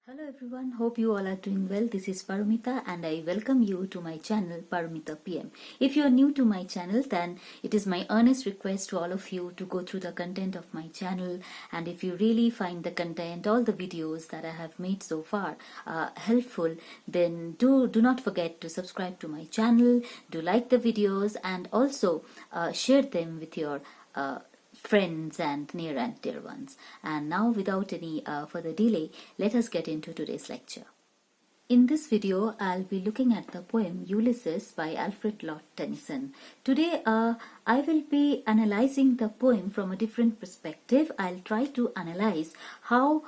Hello everyone, hope you all are doing well. This is Parumita and I welcome you to my channel Parumita PM. If you are new to my channel, then it is my earnest request to all of you to go through the content of my channel, and if you really find the content, all the videos that I have made so far helpful, then do not forget to subscribe to my channel, do like the videos, and also share them with your friends and near and dear ones. And now, without any further delay, let us get into today's lecture. In this video, I'll be looking at the poem Ulysses by Alfred Lord Tennyson. Today, I will be analyzing the poem from a different perspective. I'll try to analyze how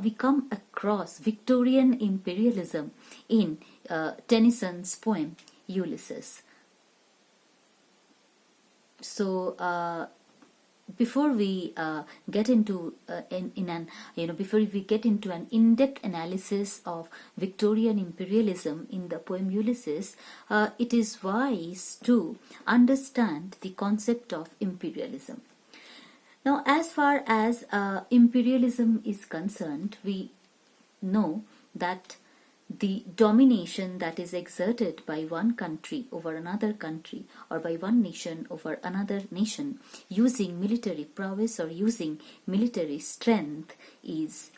we come across Victorian imperialism in Tennyson's poem Ulysses. So, before we get into before we get into an in-depth analysis of Victorian imperialism in the poem Ulysses, it is wise to understand the concept of imperialism. Now, as far as imperialism is concerned, we know that the domination that is exerted by one country over another country, or by one nation over another nation, using military prowess or using military strength, is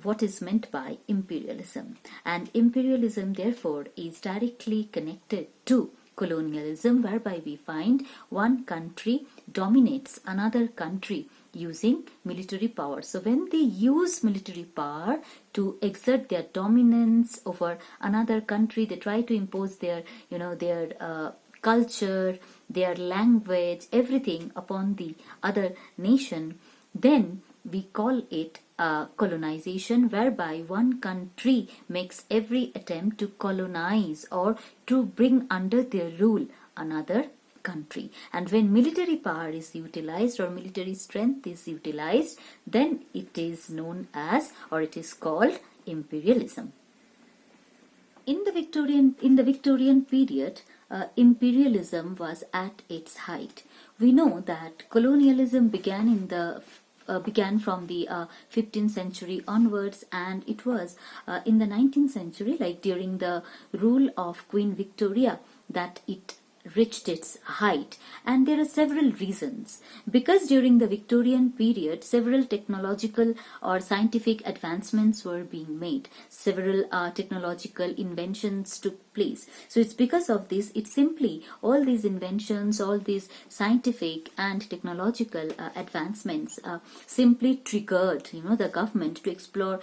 what is meant by imperialism. And imperialism, therefore, is directly connected to colonialism, whereby we find one country dominates another country using military power. So when they use military power to exert their dominance over another country, they try to impose their culture, their language, everything upon the other nation, then we call it colonization, whereby one country makes every attempt to colonize or to bring under their rule another country. And when military power is utilized or military strength is utilized, then it is known as, or it is called, imperialism. In the Victorian period, imperialism was at its height. We know that colonialism began from the 15th century onwards, and it was in the 19th century, like during the rule of Queen Victoria, that it reached its height. And there are several reasons. Because during the Victorian period, several technological or scientific advancements were being made. Several technological inventions took place. So it's because of this, it's simply all these inventions, all these scientific and technological advancements simply triggered the government to explore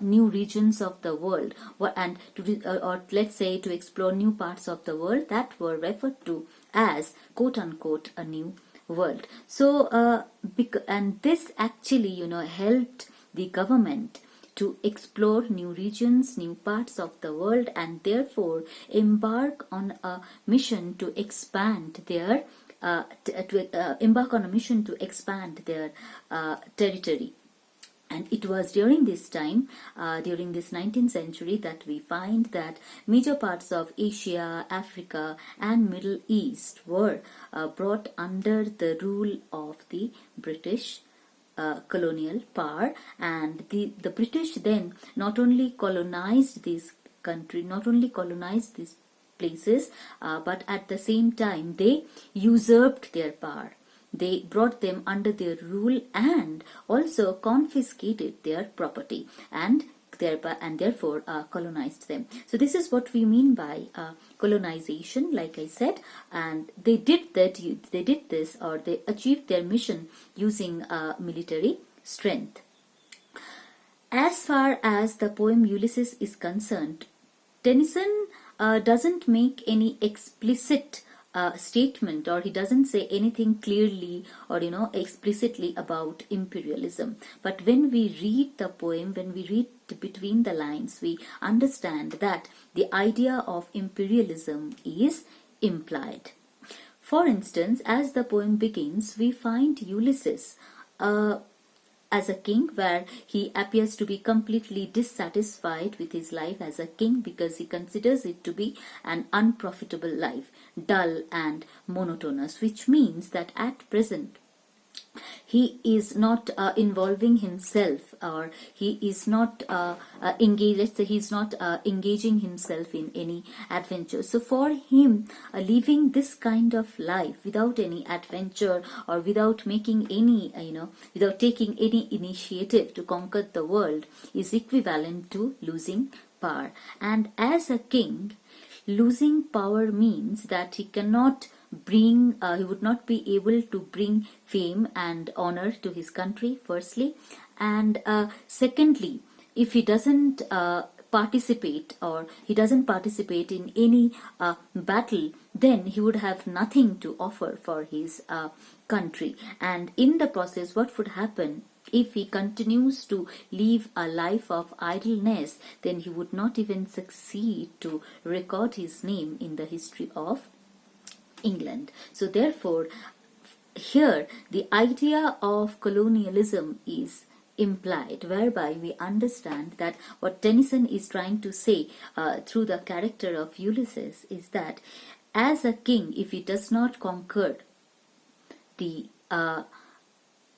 new regions of the world, and or let's say to explore new parts of the world that were referred to as quote unquote a new world. So and this actually helped the government to explore new regions, new parts of the world, and therefore embark on a mission to expand their territory. And it was during this time, during this 19th century, that we find that major parts of Asia, Africa, and Middle East were brought under the rule of the British colonial power. And the British then not only colonized this country, not only colonized these places, but at the same time they usurped their power. They brought them under their rule and also confiscated their property and therefore colonized them. So this is what we mean by colonization, like I said, and they did this, or they achieved their mission using military strength. As far as the poem Ulysses is concerned, Tennyson doesn't make any explicit statement, or he doesn't say anything clearly or explicitly about imperialism. But when we read the poem, when we read between the lines, we understand that the idea of imperialism is implied. For instance, as the poem begins, we find Ulysses as a king, where he appears to be completely dissatisfied with his life as a king because he considers it to be an unprofitable life, dull and monotonous, which means that at present He is not involving himself, or he is not engaged, let's say he's not engaging himself in any adventure. So for him, living this kind of life without any adventure, or without making any without taking any initiative to conquer the world, is equivalent to losing power. And as a king, losing power means that he would not be able to bring fame and honor to his country, firstly. And secondly, if he doesn't participate, or he doesn't participate in any battle, then he would have nothing to offer for his country. And in the process, what would happen? If he continues to live a life of idleness, then he would not even succeed to record his name in the history of England. So therefore, here the idea of colonialism is implied, whereby we understand that what Tennyson is trying to say through the character of Ulysses is that as a king, if he does not conquer the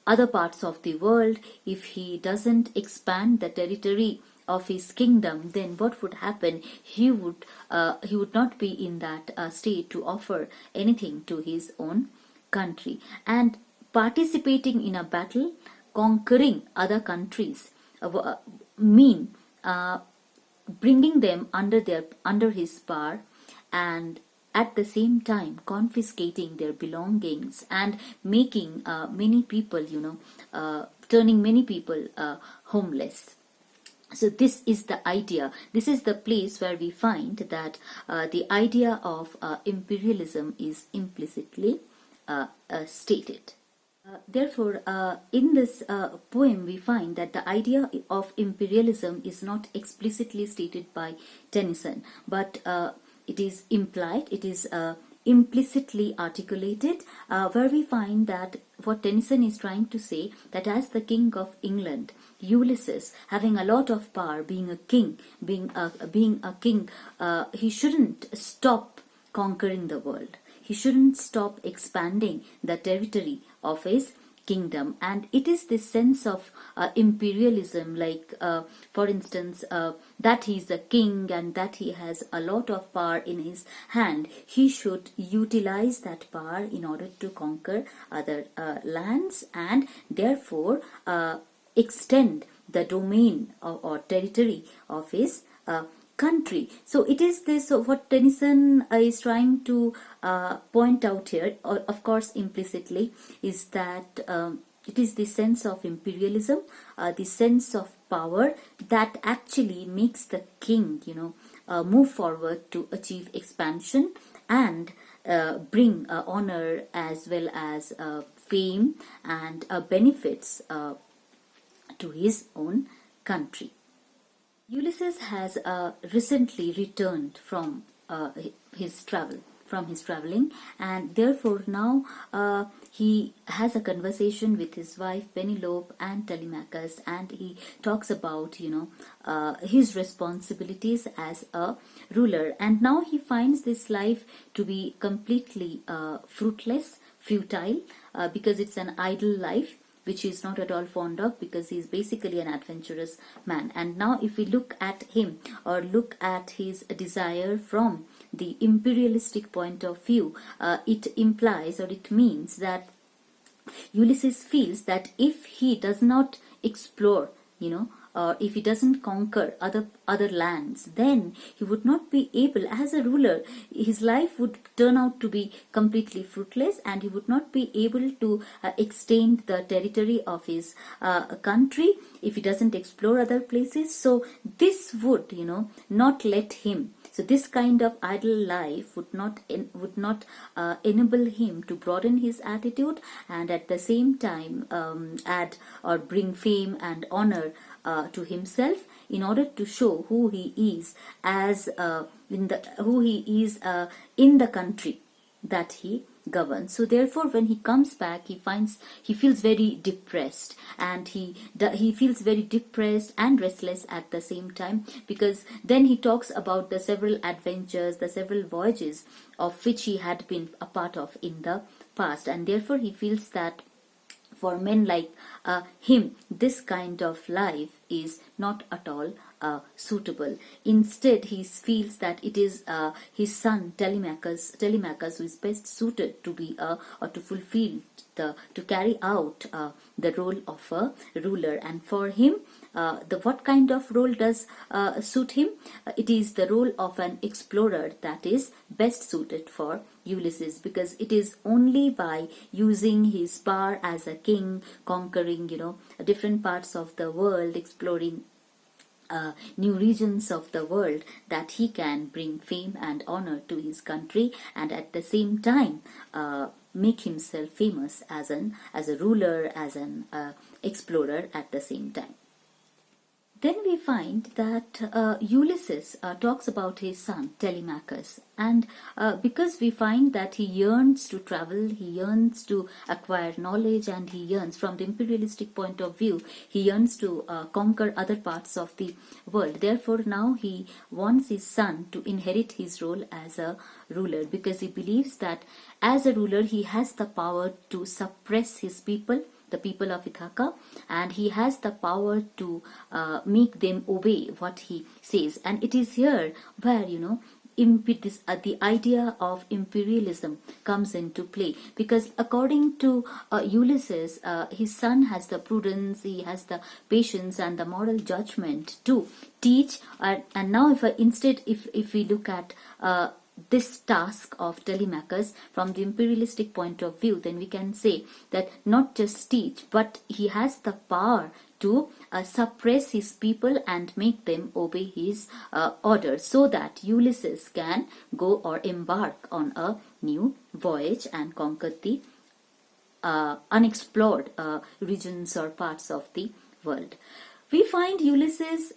other parts of the world, if he doesn't expand the territory of his kingdom, then what would happen? He would not be in that state to offer anything to his own country. And participating in a battle, conquering other countries, mean bringing them under his power, and at the same time confiscating their belongings and making many people, turning many people homeless. So this is the idea. This is the place where we find that the idea of imperialism is implicitly stated. Therefore, in this poem, we find that the idea of imperialism is not explicitly stated by Tennyson, but it is implied, it is implicitly articulated, where we find that what Tennyson is trying to say, that as the king of England, Ulysses, having a lot of power, being a king, he shouldn't stop conquering the world. He shouldn't stop expanding the territory of his kingdom. And it is this sense of imperialism, like for instance, that he is a king and that he has a lot of power in his hand. He should utilize that power in order to conquer other lands, and therefore extend the domain or territory of his country. So it is this what Tennyson is trying to point out here, or of course implicitly, is that it is the sense of imperialism, the sense of power, that actually makes the king move forward to achieve expansion and bring honor as well as fame and benefits to his own country. Ulysses has recently returned from his traveling, and therefore now he has a conversation with his wife Penelope and Telemachus, and he talks about his responsibilities as a ruler. And now he finds this life to be completely fruitless, futile, because it's an idle life, which he is not at all fond of, because he is basically an adventurous man. And now if we look at him, or look at his desire from the imperialistic point of view, it implies, or it means, that Ulysses feels that if he does not explore, or if he doesn't conquer other lands, then he would not be able, as a ruler, his life would turn out to be completely fruitless, and he would not be able to extend the territory of his country if he doesn't explore other places. So this would, not let him. So this kind of idle life would not enable him to broaden his attitude, and at the same time add or bring fame and honor to himself, in order to show who he is in the country that he governs. So therefore, when he comes back, he feels very depressed, and he feels very depressed and restless at the same time, because then he talks about the several adventures, the several voyages of which he had been a part of in the past, and therefore he feels that For men like him, this kind of life is not at all suitable. Instead, he feels that it is his son Telemachus who is best suited to be or to fulfill to carry out the role of a ruler. And for him, the what kind of role does suit him? It is the role of an explorer that is best suited for Ulysses, because it is only by using his power as a king, conquering different parts of the world, exploring new regions of the world, that he can bring fame and honor to his country, and at the same time make himself famous as a ruler, as an explorer at the same time. Then we find that Ulysses talks about his son Telemachus, and because we find that he yearns to travel, he yearns to acquire knowledge, and he yearns, from the imperialistic point of view, he yearns to conquer other parts of the world. Therefore, now he wants his son to inherit his role as a ruler, because he believes that as a ruler he has the power to suppress his people, the people of Ithaca, and he has the power to make them obey what he says. And it is here where the idea of imperialism comes into play, because according to Ulysses, his son has the prudence, he has the patience and the moral judgment to teach. And now if we look at this task of Telemachus from the imperialistic point of view, then we can say that not just teach, but he has the power to suppress his people and make them obey his orders, so that Ulysses can go or embark on a new voyage and conquer the unexplored regions or parts of the world. We find Ulysses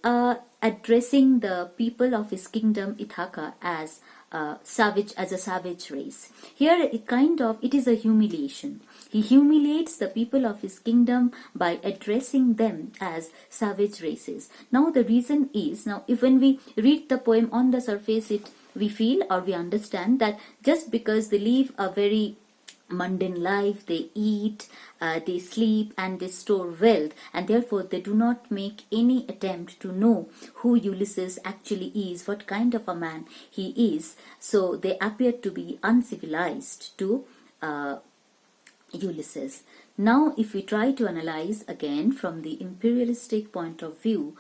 addressing the people of his kingdom Ithaca as a savage race. Here it is a humiliation. He humiliates the people of his kingdom by addressing them as savage races. Now the reason is, if when we read the poem on the surface, we feel or we understand that just because they live a very mundane life, they eat, they sleep, and they store wealth, and therefore they do not make any attempt to know who Ulysses actually is, what kind of a man he is. So they appear to be uncivilized to Ulysses. Now if we try to analyze again from the imperialistic point of view,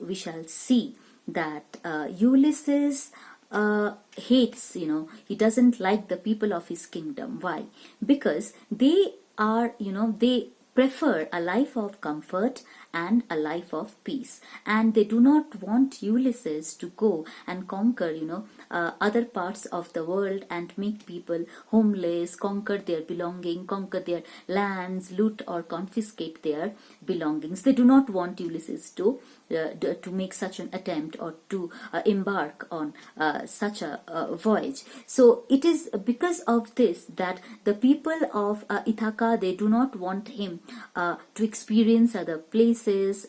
we shall see that Ulysses hates, he doesn't like the people of his kingdom. Why? Because they are, they prefer a life of comfort and a life of peace, and they do not want Ulysses to go and conquer other parts of the world and make people homeless, conquer their belonging, conquer their lands, loot or confiscate their belongings. They do not want Ulysses to make such an attempt or to embark on such a voyage. So it is because of this that the people of Ithaca, they do not want him to experience other places,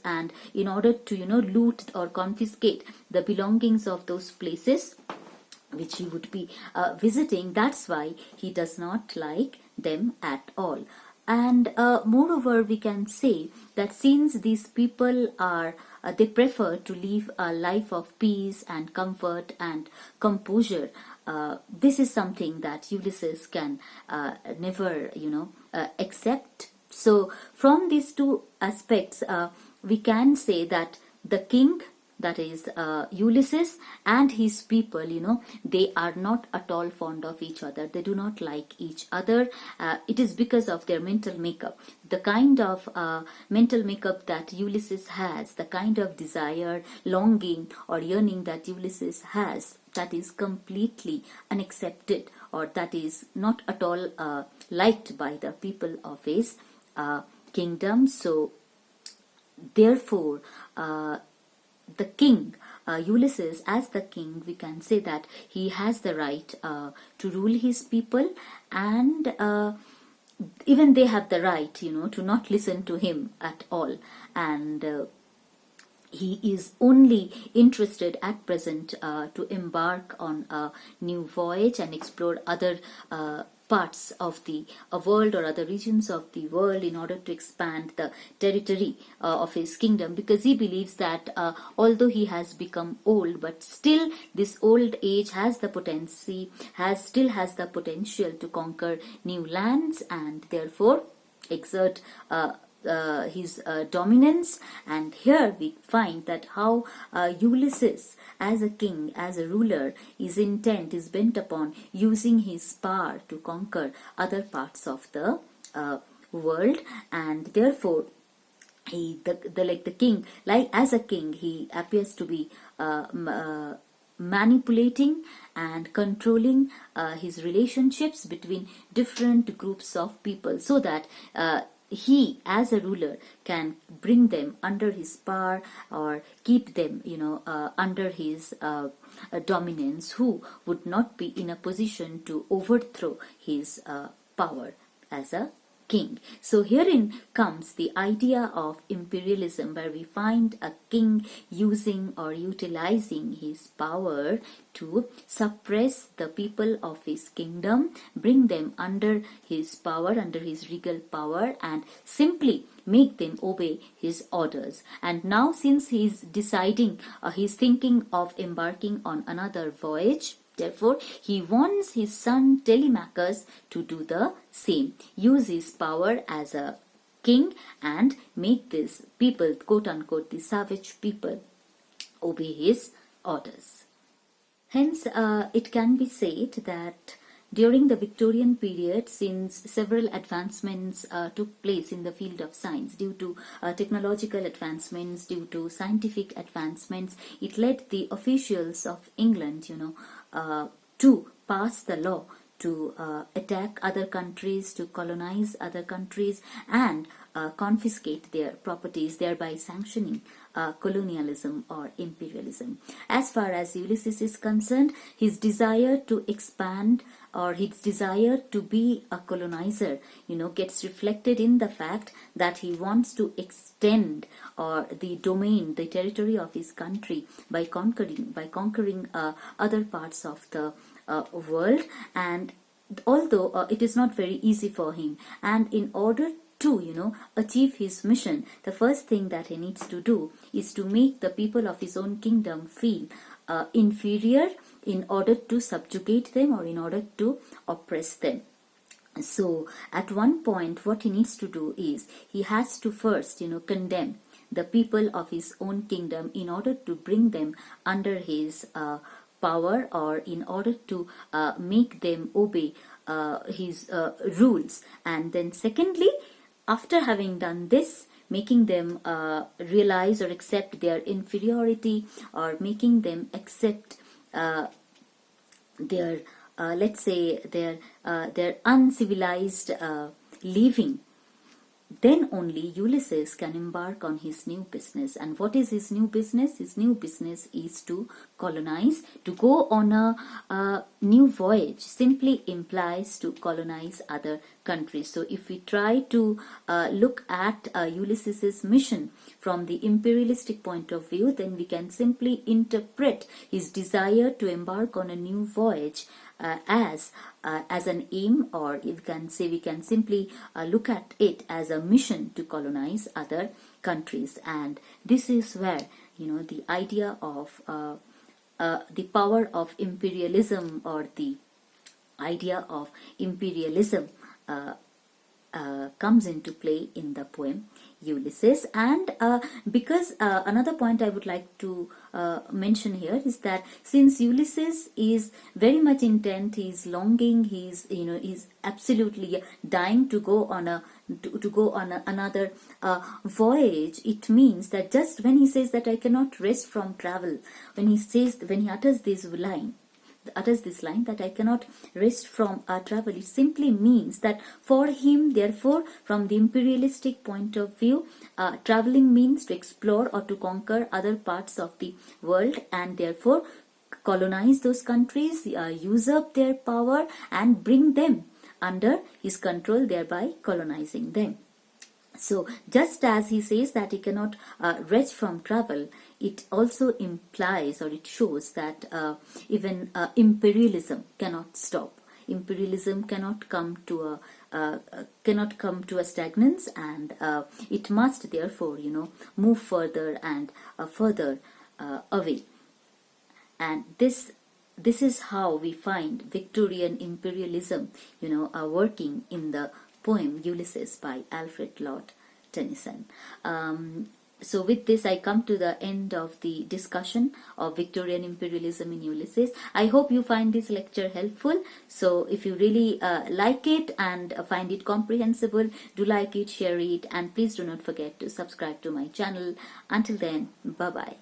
and in order to loot or confiscate the belongings of those places which he would be visiting. That's why he does not like them at all. And moreover, we can say that since these people are they prefer to live a life of peace and comfort and composure, this is something that Ulysses can never accept. So from these two aspects, we can say that the king, that is Ulysses, and his people, they are not at all fond of each other. They do not like each other. It is because of their mental makeup. The kind of mental makeup that Ulysses has, the kind of desire, longing or yearning that Ulysses has, that is completely unaccepted, or that is not at all liked by the people of his kingdom. So therefore, the king, Ulysses, as the king, we can say that he has the right to rule his people, and even they have the right, to not listen to him at all. And he is only interested at present to embark on a new voyage and explore other parts of the world or other regions of the world in order to expand the territory of his kingdom, because he believes that although he has become old, but still this old age has the still has the potential to conquer new lands, and therefore exert his dominance. And here we find that how Ulysses, as a king, as a ruler, is bent upon using his power to conquer other parts of the world, and therefore the king, like as a king, he appears to be manipulating and controlling his relationships between different groups of people, so that he as a ruler can bring them under his power or keep them under his dominance, who would not be in a position to overthrow his power as a king. So herein comes the idea of imperialism, where we find a king using or utilizing his power to suppress the people of his kingdom, bring them under his power, under his regal power, and simply make them obey his orders. And now, since he's thinking of embarking on another voyage, therefore, he wants his son Telemachus to do the same, use his power as a king and make these people, quote unquote, the savage people, obey his orders. Hence, it can be said that during the Victorian period, since several advancements took place in the field of science due to technological advancements, due to scientific advancements, it led the officials of England, to pass the law to attack other countries, to colonize other countries, and confiscate their properties, thereby sanctioning colonialism or imperialism. As far as Ulysses is concerned, his desire to expand or his desire to be a colonizer, gets reflected in the fact that he wants to extend or the domain, the territory of his country by conquering other parts of the world. And although it is not very easy for him, and in order to achieve his mission, the first thing that he needs to do is to make the people of his own kingdom feel inferior in order to subjugate them or in order to oppress them. So at one point, what he needs to do is he has to first condemn the people of his own kingdom in order to bring them under his power, or in order to make them obey his rules. And then secondly, after having done this, making them realize or accept their inferiority, or making them accept their let's say their uncivilized living, then only Ulysses can embark on his new business. And what is his new business? His new business is to colonize. To go on a new voyage simply implies to colonize other countries. So if we try to look at Ulysses's mission from the imperialistic point of view, then we can simply interpret his desire to embark on a new voyage as an aim, or we can simply look at it as a mission to colonize other countries. And this is where the idea of the power of imperialism, or the idea of imperialism comes into play in the poem Ulysses. And because another point I would like to mention here is that since Ulysses is very much intent, he is longing, he is absolutely dying to go on another voyage, it means that just when he says that I cannot rest from travel, when he utters this line that I cannot rest from travel, it simply means that for him, therefore, from the imperialistic point of view, traveling means to explore or to conquer other parts of the world, and therefore colonize those countries, usurp their power, and bring them under his control, thereby colonizing them. So just as he says that he cannot rest from travel, it also implies, or it shows, that even imperialism cannot stop. imperialism cannot come to a stagnance, and it must therefore, move further and further away. And this is how we find Victorian imperialism, working in the poem Ulysses by Alfred Lord Tennyson. So with this, I come to the end of the discussion of Victorian imperialism in Ulysses. I hope you find this lecture helpful. So if you really like it and find it comprehensible, do like it, share it, and please do not forget to subscribe to my channel. Until then, bye-bye.